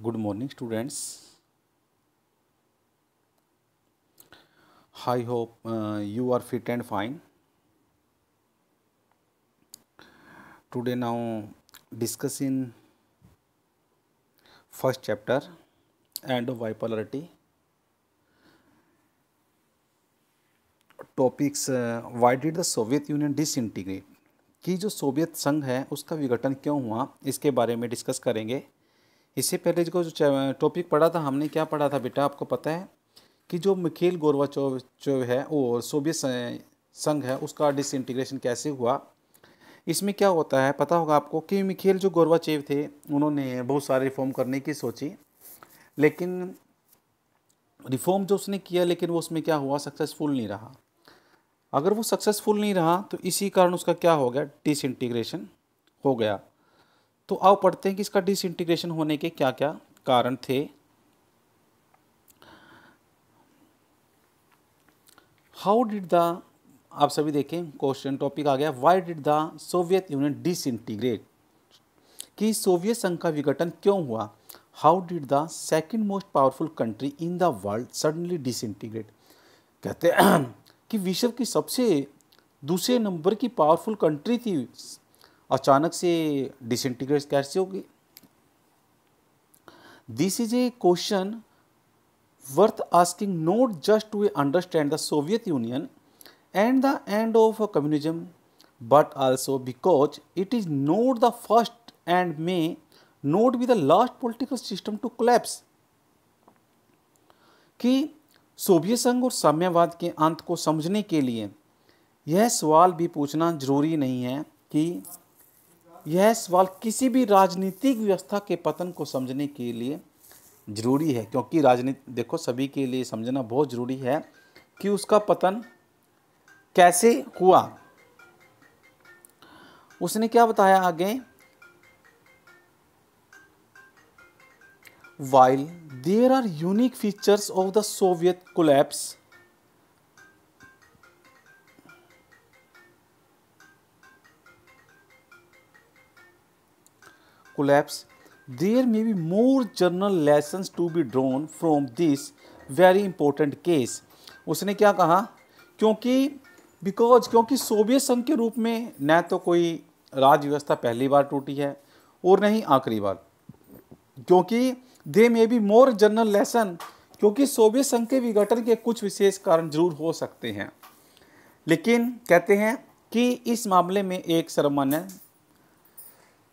Good morning, students. I hope you are fit and fine. Today, now discussing first chapter and of bipolarity. Topics why did the Soviet Union disintegrate? कि जो Soviet संघ है उसका विघटन क्यों हुआ, इसके बारे में डिस्कस करेंगे। इससे पहले जो टॉपिक पढ़ा था हमने, क्या पढ़ा था बेटा, आपको पता है कि जो मिखेल गोर्बाचोव जो है वो सोवियत संघ है उसका डिसइंटीग्रेशन कैसे हुआ। इसमें क्या होता है पता होगा आपको कि मिखेल जो गोर्बाचेव थे उन्होंने बहुत सारे रिफॉर्म करने की सोची, लेकिन रिफॉर्म जो उसने किया लेकिन वो उसमें क्या हुआ, सक्सेसफुल नहीं रहा। अगर वो सक्सेसफुल नहीं रहा तो इसी कारण उसका क्या हो गया, डिसइंटीग्रेशन हो गया। तो आओ पढ़ते हैं कि इसका डिसइंटीग्रेशन होने के क्या क्या कारण थे। हाउ डिड द, आप सभी देखें क्वेश्चन टॉपिक आ गया, why did the Soviet union disintegrate, कि सोवियत संघ का विघटन क्यों हुआ। How did the second most powerful country in the world suddenly disintegrate, कहते हैं कि विश्व की सबसे दूसरे नंबर की पावरफुल कंट्री थी, अचानक से डिसइंटीग्रेट कैसे होगी। This is a question worth asking, not just to understand the Soviet Union and the end of communism, but also because it is not the first and may not be the last political system to collapse। कि Soviet संघ और साम्यवाद के अंत को समझने के लिए यह सवाल भी पूछना जरूरी नहीं है कि यह सवाल किसी भी राजनीतिक व्यवस्था के पतन को समझने के लिए जरूरी है, क्योंकि राजनीति देखो सभी के लिए समझना बहुत जरूरी है कि उसका पतन कैसे हुआ। उसने क्या बताया आगे, while there are unique features of the Soviet collapse, there may be more general lessons to be drawn from this very important case। उसने क्या कहा, क्योंकि सोवियत संघ के रूप में न तो कोई राज्य व्यवस्था पहली बार टूटी है और न ही आखिरी बार, क्योंकि they may be more general lesson, क्योंकि सोवियत संघ के विघटन के कुछ विशेष कारण जरूर हो सकते हैं, लेकिन कहते हैं कि इस मामले में एक सर्वमान्य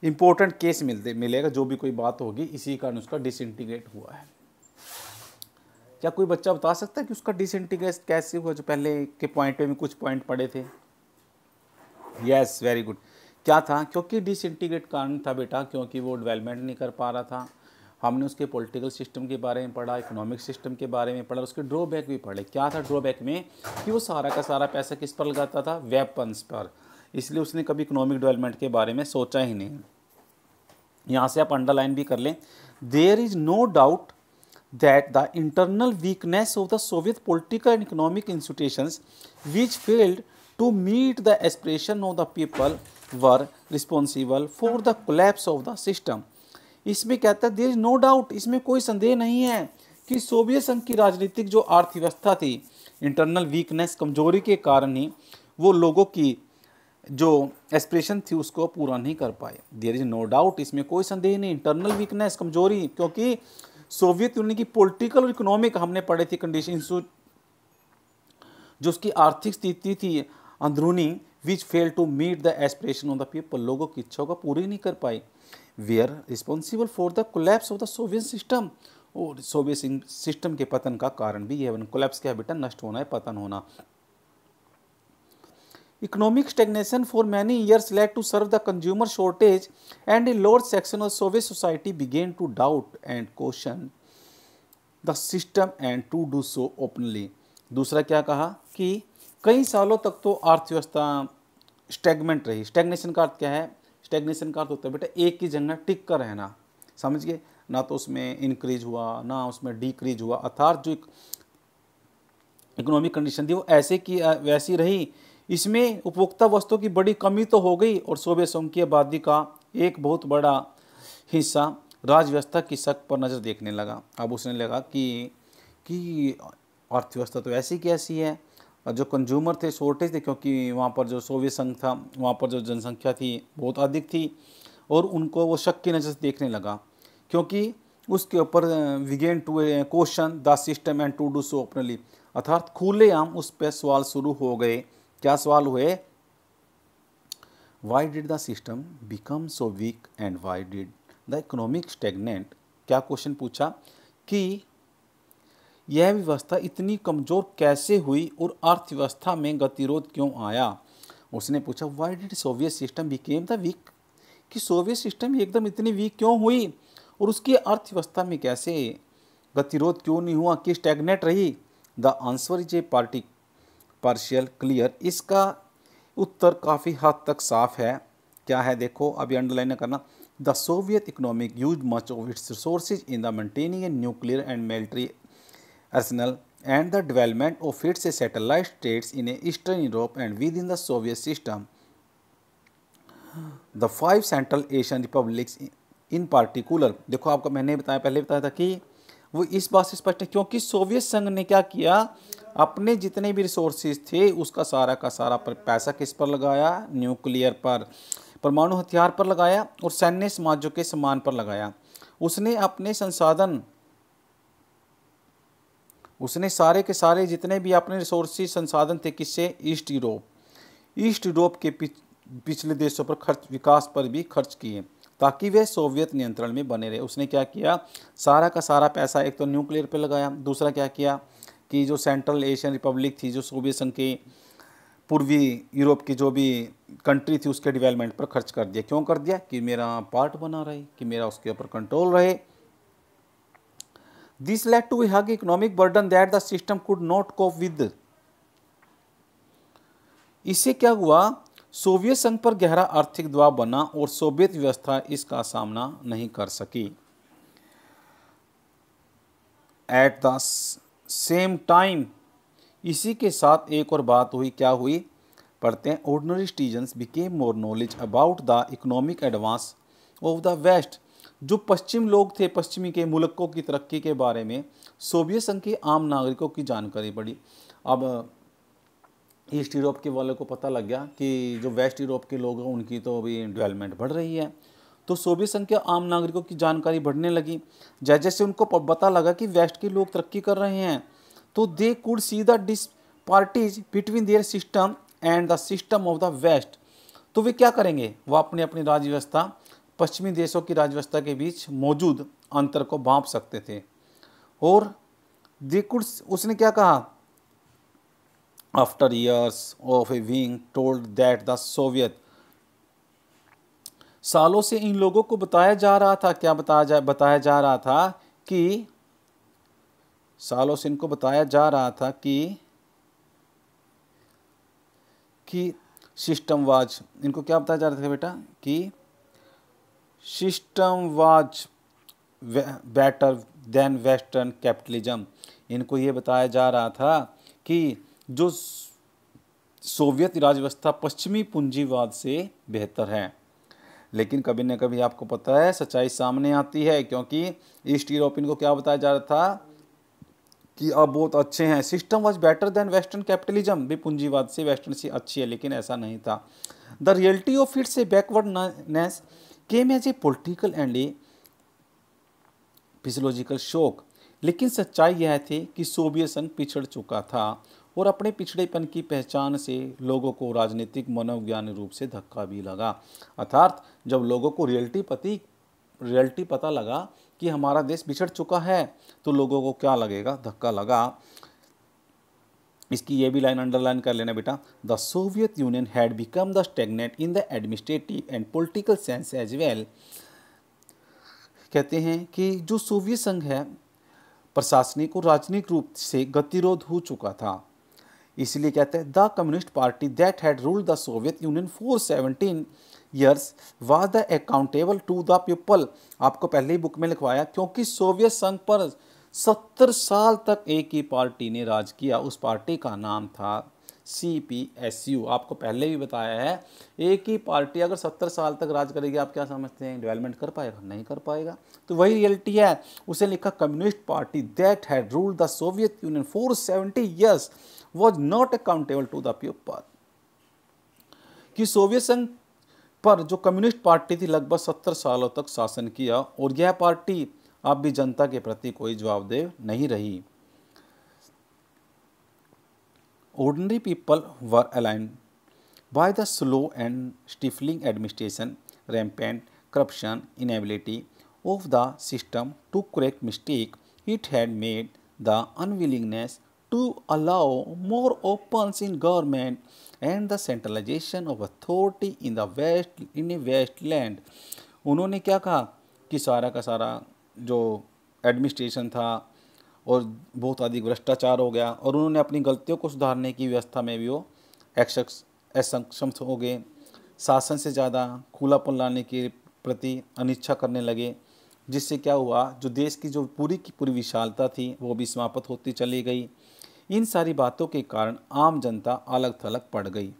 इंपॉर्टेंट केस मिलेगा, जो भी कोई बात होगी इसी कारण उसका डिसइंटीग्रेट हुआ है। क्या कोई बच्चा बता सकता है कि उसका डिसइंटीग्रेट कैसे हुआ, जो पहले के पॉइंट में कुछ पॉइंट पढ़े थे। Yes, very good. क्या था, क्योंकि डिसइंटीग्रेट कारण था बेटा, क्योंकि वो डेवलपमेंट नहीं कर पा रहा था। हमने उसके पॉलिटिकल सिस्टम के बारे में पढ़ा, इकोनॉमिक सिस्टम के बारे में पढ़ा, उसके ड्रॉबैक भी पढ़े। क्या था ड्रॉबैक में, कि वो सारा का सारा पैसा किस पर लगाता था, वेपन्स पर, इसलिए उसने कभी इकोनॉमिक डेवलपमेंट के बारे में सोचा ही नहीं। यहाँ से आप अंडरलाइन भी कर लें, there is no doubt that the internal weakness of the Soviet political and economic institutions which failed to meet the aspiration of the people were responsible for the collapse of the system. इसमें कहता है there is no doubt, इसमें कोई संदेह नहीं है कि Soviet संघ की राजनीतिक जो अर्थव्यवस्था थी, इंटरनल वीकनेस, कमजोरी के कारण ही वो लोगों की जो एस्पिरेशन थी उसको पूरा नहीं कर पाए। देयर इज नो डाउट, इसमें कोई संदेह नहीं, इंटरनल वीकनेस, कमजोरी, क्योंकि सोवियत यूनियन की पॉलिटिकल और इकोनॉमिक हमने पढ़े थी कंडीशन, जो उसकी आर्थिक स्थिति थी अंदरूनी, which fail to meet the aspiration of the people, लोगों की इच्छाओं को पूरी नहीं कर पाई। We are responsible for the collapse of the Soviet system, और सोवियत सिस्टम के पतन का कारण भी यह, कोलैप्स क्या है बेटा, नष्ट होना है, पतन होना। Economic stagnation for many years led to serve the consumer shortage, and a large section of Soviet society began to doubt and question the system and to do so openly। दूसरा क्या कहा कि कई सालों तक तो अर्थव्यवस्था स्टैगमेंट रही। स्टैग्नेशन का अर्थ क्या है, स्टैग्नेशन का अर्थ होता है बेटा एक की जगह टिक कर रहना, समझ गए ना, तो उसमें इंक्रीज हुआ ना उसमें डिक्रीज हुआ, अर्थात जो इकोनॉमिक कंडीशन थी वो ऐसे की वैसी रही। इसमें उपभोक्ता वस्तुओं की बड़ी कमी तो हो गई, और सोवियत संघ की आबादी का एक बहुत बड़ा हिस्सा राज व्यवस्था की शक पर नज़र देखने लगा। अब उसने लगा कि अर्थव्यवस्था तो ऐसी की ऐसी है, और जो कंज्यूमर थे शॉर्टेज थे, क्योंकि वहाँ पर जो सोवियत संघ था वहाँ पर जो जनसंख्या थी बहुत अधिक थी, और उनको वो शक की नज़र से देखने लगा, क्योंकि उसके ऊपर began to question the system and to do so openly, अर्थात खुलेआम उस पर सवाल शुरू हो गए। क्या सवाल हुए? Why did the system become so weak and why did the economic stagnant. क्या क्वेश्चन पूछा कि यह व्यवस्था इतनी कमज़ोर कैसे हुई और अर्थव्यवस्था में गतिरोध क्यों आया। उसने पूछा why did Soviet system became the weak, कि सोवियत सिस्टम एकदम इतनी वीक क्यों हुई और उसकी अर्थव्यवस्था में कैसे गतिरोध क्यों नहीं हुआ, कि स्टैग्नेट रही। The answer is a partial clear. इसका उत्तर काफ़ी हद तक साफ है। क्या है देखो, अभी अंडरलाइन करना। The Soviet economic use much of its resources in the maintaining a nuclear and military arsenal and the development of its satellite states in Eastern Europe and within the Soviet system. The 5 Central Asian republics in particular, देखो आपको मैंने बताया पहले बताया था कि वो इस बात से स्पष्ट है क्योंकि सोवियत संघ ने क्या किया, अपने जितने भी रिसोर्सेज थे उसका सारा का सारा पैसा किस पर लगाया? न्यूक्लियर पर, परमाणु हथियार पर लगाया और सैन्य समाजों के सम्मान पर लगाया। उसने अपने संसाधन, उसने सारे के सारे जितने भी अपने रिसोर्सेज संसाधन थे किससे? ईस्ट यूरोप के पिछले देशों पर खर्च, विकास पर भी खर्च किए ताकि वे सोवियत नियंत्रण में बने रहे। उसने क्या किया, सारा का सारा पैसा एक तो न्यूक्लियर पे लगाया, दूसरा क्या किया कि जो सेंट्रल एशियन रिपब्लिक थी, जो सोवियत संघ के पूर्वी यूरोप की जो भी कंट्री थी उसके डेवलपमेंट पर खर्च कर दिया। क्यों कर दिया? कि मेरा पार्ट बना रहे, कि मेरा उसके ऊपर कंट्रोल रहे। This led to a high economic burden that the system could not cope with. इससे क्या हुआ? सोवियत संघ पर गहरा आर्थिक दबाव बना और सोवियत व्यवस्था इसका सामना नहीं कर सकी। एट द सेम टाइम, इसी के साथ एक और बात हुई। क्या हुई? पढ़ते हैं। Ordinary citizens became more knowledge about the economic advance of the west. जो पश्चिम लोग थे, पश्चिमी के मुल्कों की तरक्की के बारे में सोवियत संघ के आम नागरिकों की जानकारी बढ़ी। अब ईस्ट यूरोप के वालों को पता लग गया कि जो वेस्ट यूरोप के लोग हैं उनकी तो अभी डेवलपमेंट बढ़ रही है, तो सोवियत संघ के आम नागरिकों की जानकारी बढ़ने लगी। जैसे जैसे उनको पता लगा कि वेस्ट के लोग तरक्की कर रहे हैं, तो they could see the disparities between their system and the system of the west. तो वे क्या करेंगे? वह अपनी अपनी राज्य व्यवस्था, पश्चिमी देशों की राज्य व्यवस्था के बीच मौजूद अंतर को भांप सकते थे। और दे कुड, उसने क्या कहा? After years of a being told that the Soviet, सालों से इन लोगों को बताया जा रहा था, क्या बताया जा रहा था कि सालों से इनको बताया जा रहा था कि सिस्टम वाज, इनको क्या बताया जा रहा था बेटा? कि system was better than western capitalism. इनको ये बताया जा रहा था कि जो सोवियत राज्य व्यवस्था पश्चिमी पूंजीवाद से बेहतर है। लेकिन कभी न कभी आपको पता है सच्चाई सामने आती है, क्योंकि ईस्ट यूरोपियन को क्या बताया जा रहा था कि अब बहुत अच्छे हैं। System was better than western capitalism, भी पूंजीवाद से वेस्टर्न से अच्छी है, लेकिन ऐसा नहीं था। The reality of its a backwardness came as a political and a physiological shock. लेकिन सच्चाई यह थी कि सोवियत संघ पिछड़ चुका था और अपने पिछड़ेपन की पहचान से लोगों को राजनीतिक मनोवैज्ञानिक रूप से धक्का भी लगा। अर्थात जब लोगों को रियलिटी पता लगा कि हमारा देश बिछड़ चुका है, तो लोगों को क्या लगेगा? धक्का लगा। इसकी ये भी लाइन अंडरलाइन कर लेना बेटा। The Soviet Union had become the stagnant in the administrative and political sense as well. कहते हैं कि जो सोवियत संघ है प्रशासनिक और राजनीतिक रूप से गतिरोध हो चुका था, इसलिए कहते हैं the communist party that had ruled the Soviet Union for 17 years was the accountable to the people. आपको पहले ही बुक में लिखवाया, क्योंकि सोवियत संघ पर 70 साल तक एक ही पार्टी ने राज किया। उस पार्टी का नाम था CPSU। आपको पहले भी बताया है, एक ही पार्टी अगर 70 साल तक राज करेगी, आप क्या समझते हैं डेवलपमेंट कर पाएगा? नहीं कर पाएगा। तो वही रियलिटी है। उसे लिखा communist party that had ruled the Soviet Union for 70 years was not accountable to the people। कि सोवियत संघ पर जो कम्युनिस्ट पार्टी थी लगभग 70 सालों तक शासन किया, और यह पार्टी अब भी जनता के प्रति कोई जवाबदेह नहीं रही। Ordinary people were aligned by the slow and stifling administration, rampant corruption, inability of the system to correct mistake it had made, the unwillingness to allow more opens in government, and the centralization of authority in the wasteland। उन्होंने क्या कहा कि सारा का सारा जो administration था और बहुत अधिक भ्रष्टाचार हो गया, और उन्होंने अपनी गलतियों को सुधारने की व्यवस्था में भी वो असक्षम हो गए। शासन से ज़्यादा खुलापन लाने के प्रति अनिच्छा करने लगे, जिससे क्या हुआ, जो देश की जो पूरी की पूरी विशालता थी वो भी समाप्त होती चली गई। इन सारी बातों के कारण आम जनता अलग थलग पड़ गई।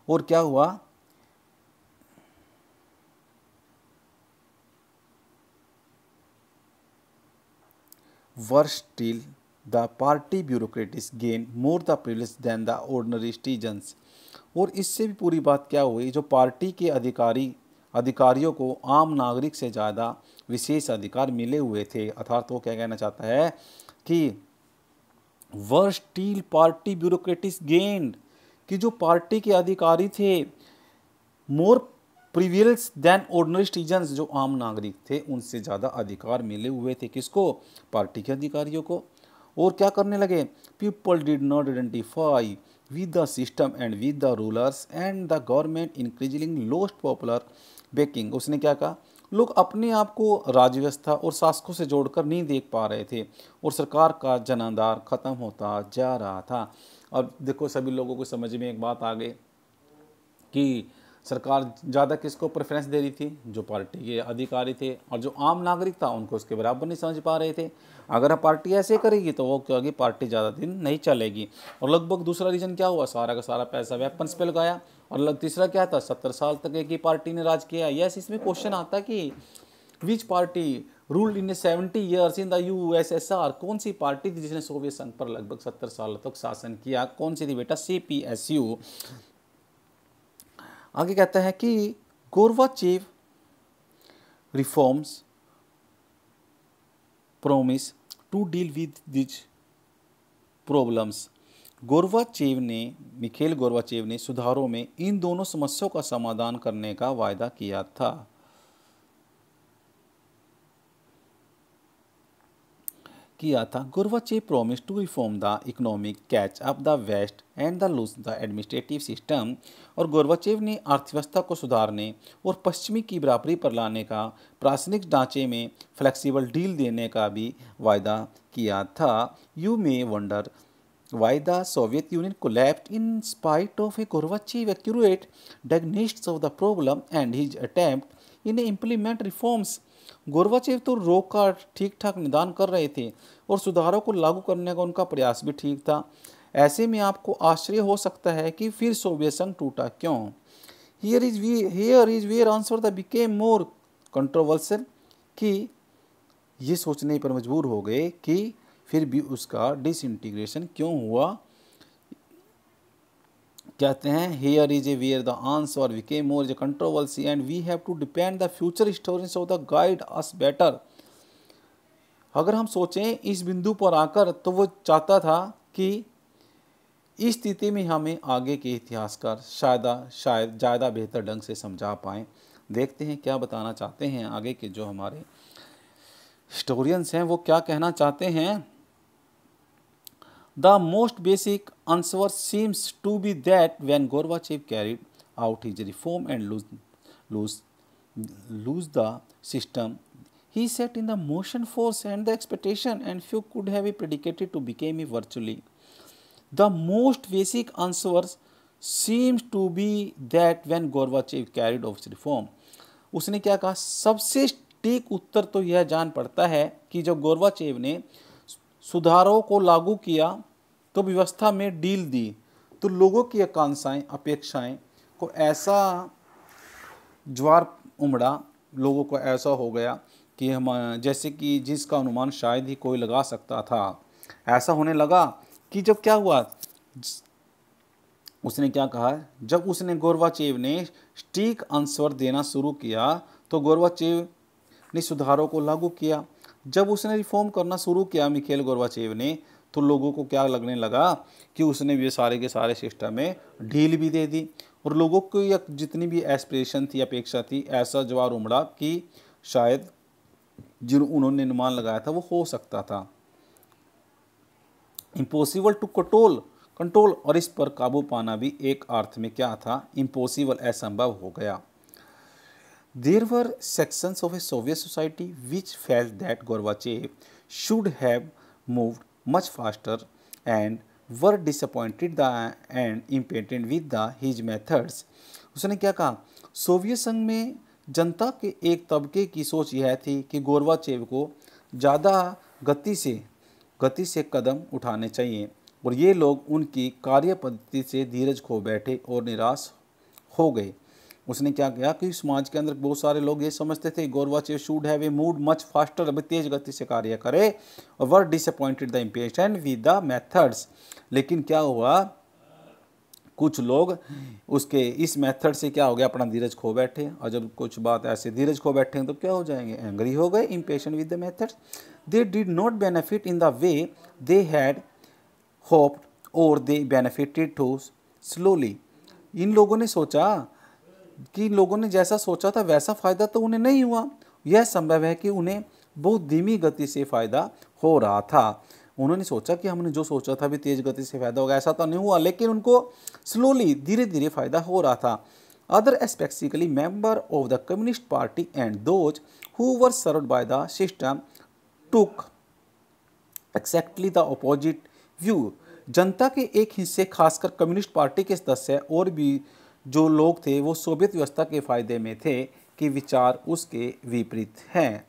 और क्या हुआ, worse still, the party bureaucrats gained more the privilege than the ordinary citizens। और इससे भी पूरी बात क्या हुई, जो पार्टी के अधिकारियों को आम नागरिक से ज़्यादा विशेष अधिकार मिले हुए थे। अर्थात वो क्या कहना चाहता है कि worse still पार्टी ब्यूरोक्रेटिस गेंड, कि जो पार्टी के अधिकारी थे मोर प्रिविलेज देन ऑर्डिनरी सिटीजन्स, जो आम नागरिक थे उनसे ज़्यादा अधिकार मिले हुए थे। किसको? पार्टी के अधिकारियों को। और क्या करने लगे, people did not identify with the system and with the rulers and the government increasingly lost popular banking. उसने क्या कहा, लोग अपने आप को राज्य व्यवस्था और शासकों से जोड़कर नहीं देख पा रहे थे, और सरकार का जनाधार खत्म होता जा रहा था। और देखो सभी लोगों को समझ में एक बात आ गई कि सरकार ज़्यादा किसको प्रेफरेंस दे रही थी, जो पार्टी के अधिकारी थे, और जो आम नागरिक था उनको उसके बराबर नहीं समझ पा रहे थे। अगर पार्टी ऐसे करेगी तो वो क्या होगी, पार्टी ज़्यादा दिन नहीं चलेगी। और लगभग दूसरा रीज़न क्या हुआ, सारा का सारा पैसा वेपन्स पे लगाया। और तीसरा क्या था, 70 साल तक एक ही पार्टी ने राज किया। यस, इसमें क्वेश्चन आता कि विच party ruled in 70 years in the USSR। कौन सी पार्टी थी जिसने सोवियत संघ पर लगभग 70 सालों तक शासन किया? कौन सी थी बेटा? CPSU। आगे कहता है कि Gorbachev reforms promise to deal with this problems. Mikhail Gorbachev ने सुधारों में इन दोनों समस्याओं का समाधान करने का वायदा किया था। Gorbachev promise to reform the economic, catch up the west and the loose the administrative system. और गोर्बाचेव ने अर्थव्यवस्था को सुधारने और पश्चिमी की बराबरी पर लाने का, प्राथमिक ढांचे में फ्लेक्सिबल डील देने का भी वायदा किया था। You may wonder why the Soviet Union collapsed in spite of a Gorbachev accurate diagnosis of the problem and his attempt in implement reforms। Gorbachev तो रोग का ठीक ठाक निदान कर रहे थे और सुधारों को लागू करने का उनका प्रयास भी ठीक था। ऐसे में आपको आश्चर्य हो सकता है कि फिर सोवियत संघ टूटा क्यों। Here is where answer that became more controversial, कि ये सोचने पर मजबूर हो गए कि फिर भी उसका डिसइंटीग्रेशन क्यों हुआ। कहते हैं here is a where the answer became more a controversy and we have to depend the future historians of the guide us better. अगर हम सोचें इस बिंदु पर आकर, तो वो चाहता था कि इस स्थिति में हमें आगे के इतिहासकार शायद ज़्यादा बेहतर ढंग से समझा पाएँ। देखते हैं क्या बताना चाहते हैं आगे के जो हमारे हिस्टोरियंस हैं वो क्या कहना चाहते हैं। The most basic answer seems to be that when Gorbachev carried out his reform and lose the system, he set in the motion force and the expectation, and few could have predicated to become virtually। The most basic answer seems to be that when Gorbachev carried out his reform, उसने क्या कहा, सबसे ठीक उत्तर तो यह जान पड़ता है कि जब गोर्बाचेव ने सुधारों को लागू किया तो व्यवस्था में डील दी, तो लोगों की आकांक्षाएं अपेक्षाएं को ऐसा ज्वार उमड़ा, लोगों को ऐसा हो गया कि हम जैसे कि जिसका अनुमान शायद ही कोई लगा सकता था। ऐसा होने लगा कि जब क्या हुआ, उसने क्या कहा, जब उसने गोर्बाचेव ने सटीक आंसर देना शुरू किया तो गोर्बाचेव ने सुधारों को लागू किया। जब उसने रिफॉर्म करना शुरू किया मिखेल गोर्बाचेव ने, तो लोगों को क्या लगने लगा कि उसने ये सारे के सारे सिस्टम में ढील भी दे दी, और लोगों की जितनी भी एस्पिरेशन थी, अपेक्षा थी, ऐसा ज्वार उमड़ा कि शायद जो उन्होंने अनुमान लगाया था वो हो सकता था। इम्पॉसिबल टू कंट्रोल, और इस पर काबू पाना भी एक अर्थ में क्या था, इम्पॉसिबल, असंभव हो गया। There were sections of a Soviet society which felt that Gorbachev should have moved much faster and were disappointed and impatient with his methods. उसने क्या कहा, सोवियत संघ में जनता के एक तबके की सोच यह थी कि गोर्बाचेव को ज़्यादा गति से कदम उठाने चाहिए, और ये लोग उनकी कार्य पद्धति से धीरज खो बैठे और निराश हो गए। उसने क्या किया कि समाज के अंदर बहुत सारे लोग ये समझते थे Gorbachev should have a mood much faster, अब तेज गति से कार्य करे, और वर disappointed the impatient with the methods. लेकिन क्या हुआ, कुछ लोग उसके इस मेथड से क्या हो गया, अपना धीरज खो बैठे, और जब कुछ बात ऐसे धीरज खो बैठे तो क्या हो जाएंगे, एंग्री हो गए, impatient with the methods. They did not benefit in the way they had hoped, और दे बेनिफिटेड टू स्लोली। इन लोगों ने सोचा कि लोगों ने जैसा सोचा था वैसा फ़ायदा तो उन्हें नहीं हुआ। यह संभव है कि उन्हें बहुत धीमी गति से फ़ायदा हो रहा था। उन्होंने सोचा कि हमने जो सोचा था भी तेज़ गति से फ़ायदा होगा, ऐसा तो नहीं हुआ, लेकिन उनको स्लोली, धीरे धीरे फ़ायदा हो रहा था। Other specifically member of the communist party and those who were served by the system took exactly the opposite view. जनता के एक हिस्से, खासकर कम्युनिस्ट पार्टी के सदस्य और भी जो लोग थे, वो सोवियत व्यवस्था के फायदे में थे कि विचार उसके विपरीत हैं।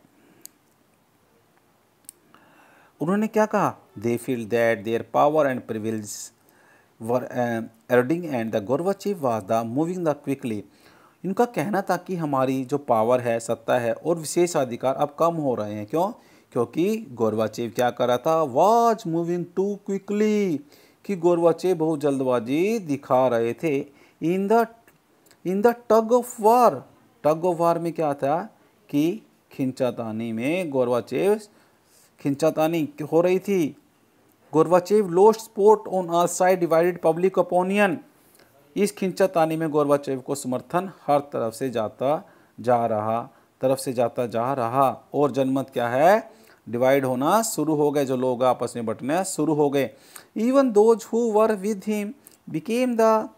उन्होंने क्या कहा, they feel that their power and privilege were eroding and the Gorbachev was the moving the quickly. इनका कहना था कि हमारी जो पावर है, सत्ता है और विशेषाधिकार अब कम हो रहे हैं। क्यों? क्योंकि गोर्बाचेव क्या कर रहा था, वाज मूविंग टू क्विकली, कि गोर्बाचेव बहुत जल्दबाजी दिखा रहे थे। In the tug of war में क्या था कि खिंचातानी में गोर्बाचेव खिंचातानी हो रही थी। Gorbachev lost support on all side, divided public opinion. इस खिंचातानी में गोर्बाचेव को समर्थन हर तरफ से जाता जा रहा, और जनमत क्या है, डिवाइड होना शुरू हो गए, जो लोग आपस में बंटना शुरू हो गए। Even those who were with him became the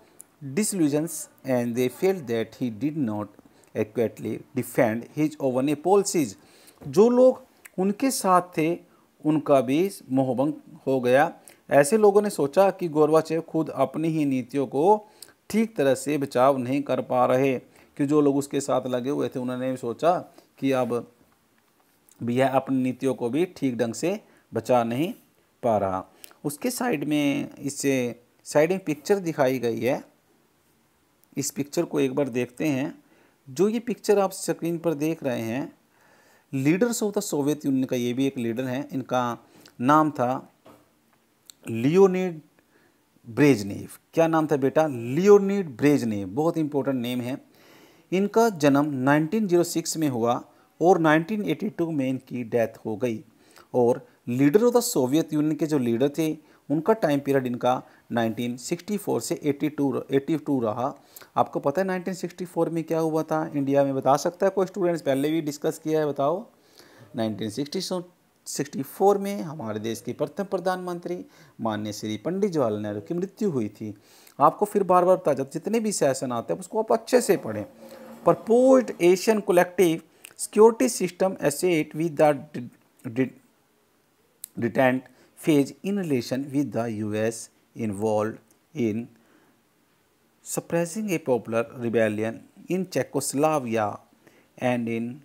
disillusions and they felt that he did not adequately defend his own policies. जो लोग उनके साथ थे उनका भी मोहभंग हो गया। ऐसे लोगों ने सोचा कि गोर्बाचेव खुद अपनी ही नीतियों को ठीक तरह से बचाव नहीं कर पा रहे, कि जो लोग उसके साथ लगे हुए थे उन्होंने भी सोचा कि अब भी यह अपनी नीतियों को भी ठीक ढंग से बचा नहीं पा रहा। उसके साइड में, इससे साइड में पिक्चर दिखाई गई है, इस पिक्चर को एक बार देखते हैं। जो ये पिक्चर आप स्क्रीन पर देख रहे हैं, leaders of the Soviet union का ये भी एक लीडर है। इनका नाम था लियोनिड ब्रेजनेव। क्या नाम था बेटा? Leonid Brezhnev. बहुत इंपॉर्टेंट नेम है। इनका जन्म 1906 में हुआ और 1982 में इनकी डेथ हो गई। और leader of the Soviet union के जो लीडर थे उनका टाइम पीरियड इनका 1964 से 82 रहा। आपको पता है 1964 में क्या हुआ था इंडिया में? बता सकता है कोई स्टूडेंट्स? पहले भी डिस्कस किया है, बताओ। 1964 में हमारे देश के प्रथम प्रधानमंत्री माननीय श्री पंडित जवाहरलाल नेहरू की मृत्यु हुई थी। आपको फिर बार बार बता जाता, जितने भी सेशन आते हैं उसको आप अच्छे से पढ़ें। Proposed Asian collective security system asset with the detente phase in relation with the US involved in suppressing a popular rebellion in Czechoslovakia and in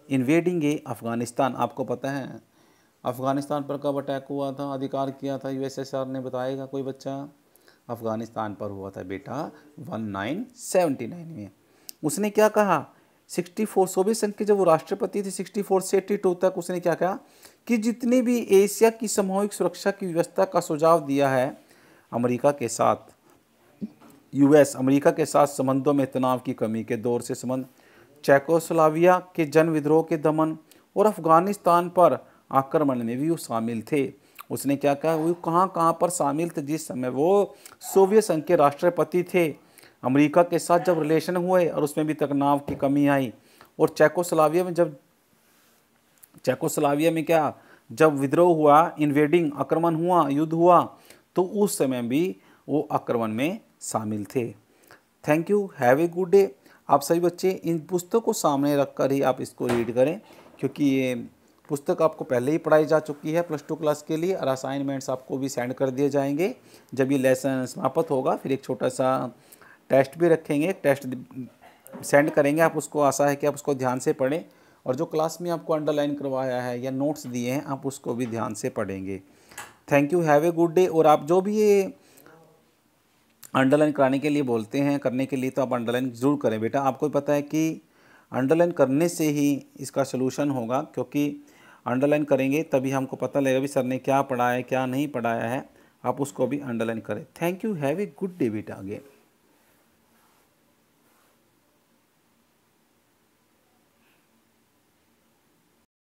invading Afghanistan। आपको पता है अफगानिस्तान पर कब अटैक हुआ था, अधिकार किया था यूएसएसआर ने, बताएगा कोई बच्चा? अफगानिस्तान पर हुआ था बेटा 1979 में। उसने क्या कहा, 64 सोवियत संघ के जब वो राष्ट्रपति थे 64 से 82 तक, उसने क्या कहा कि जितने भी एशिया की सामूहिक सुरक्षा की व्यवस्था का सुझाव दिया है, अमेरिका के साथ यूएस अमेरिका के साथ संबंधों में तनाव की कमी के दौर से संबंध, चेकोस्लोवाकिया के जन विद्रोह के दमन और अफगानिस्तान पर आक्रमण में भी वो शामिल थे। उसने क्या कहा, वो कहाँ कहाँ पर शामिल थे जिस समय वो सोवियत संघ के राष्ट्रपति थे। अमेरिका के साथ जब रिलेशन हुए और उसमें भी तनाव की कमी आई, और चेकोस्लोवाकिया में क्या, जब विद्रोह हुआ, इन्वेडिंग आक्रमण हुआ, युद्ध हुआ, तो उस समय भी वो आक्रमण में शामिल थे। Thank you, have a good day. आप सभी बच्चे इन पुस्तक को सामने रखकर ही आप इसको रीड करें, क्योंकि ये पुस्तक आपको पहले ही पढ़ाई जा चुकी है प्लस 2 क्लास के लिए, और असाइनमेंट्स आपको भी सेंड कर दिए जाएंगे। जब ये लेसन समाप्त होगा फिर एक छोटा सा टेस्ट भी रखेंगे, टेस्ट सेंड करेंगे, आप उसको, आशा है कि आप उसको ध्यान से पढ़ें, और जो क्लास में आपको अंडरलाइन करवाया है या नोट्स दिए हैं आप उसको भी ध्यान से पढ़ेंगे। Thank you, have a good day. और आप जो भी ये अंडरलाइन कराने के लिए बोलते हैं, करने के लिए, तो आप अंडरलाइन ज़रूर करें बेटा। आपको पता है कि अंडरलाइन करने से ही इसका सलूशन होगा, क्योंकि अंडरलाइन करेंगे तभी हमको पता लगेगा भी सर ने क्या पढ़ाया है क्या नहीं पढ़ाया है। आप उसको भी अंडरलाइन करें। Thank you, have a good day बेटा अगेन।